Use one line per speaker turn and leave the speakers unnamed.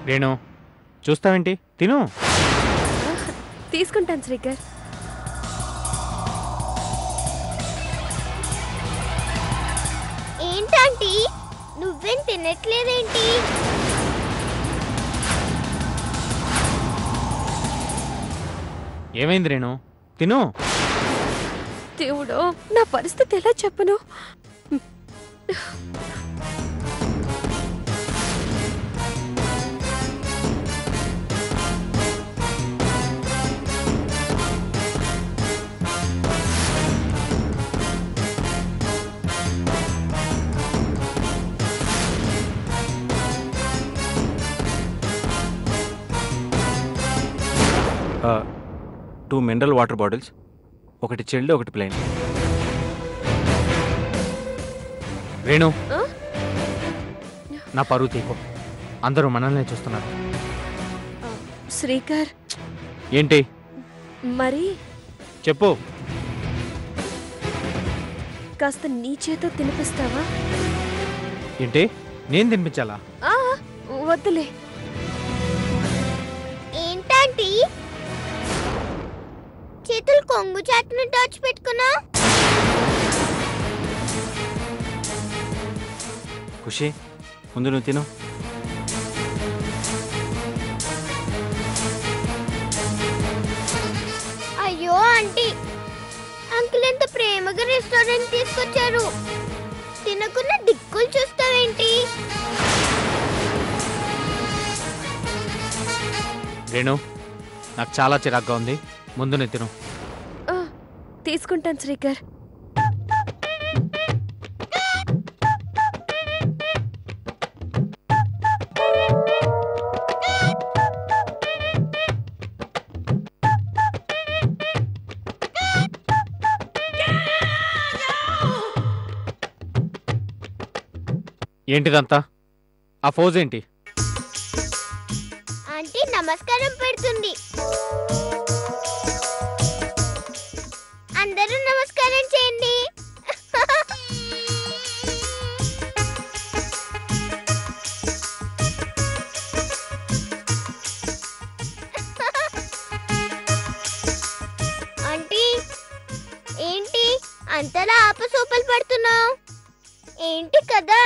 రేణు చూస్తావేంటి, తిను.
తీసుకుంటాను శ్రీకర్.
ఏంటంటీ నువ్వేం తినట్లేదేంటి?
ఏమైంది రేణు, తిను.
దేవుడో, నా పరిస్థితి ఎలా చెప్పను?
టూ మినరల్ వాటర్ బాటిల్స్, ఒకటి చిల్డ్ ఒకటి ప్లెయిన్. రేణు, నా పరువు తీకో, అందరూ మనల్నే చూస్తున్నారు.
శ్రీకర్
ఏంటి
మరి
చెప్పు.
కాస్త నీ చేతో తినిపిస్తావా?
ఏంటి, నేను తినిపించాలా?
వద్దులే.
ఏంటంటీ చేతులు కొంగు చాటును దాచిపెట్టుకున్నా?
ఖుషి, ముందు నువ్వు తిను.
అయ్యో ఆంటీ, అంకుల్ ఎంత ప్రేమగా రెస్టారెంట్ తీసుకొచ్చారు. తినకుండా దిక్కులు చూస్తావేంటి?
రేణు, నాకు చాలా చిరాగ్గా ఉంది, ముందు నేను తిను.
తీసుకుంటాను శ్రీకర్.
ఏంటిదంతా? ఆ ఫోజ్ ఏంటి?
ఆంటీ నమస్కారం పెడుతుంది. అందరూ నమస్కారం చేయండి. ఆంటీ ఏంటి అంతలా ఆపసోపలు పడుతున్నావు? ఏంటి కదా?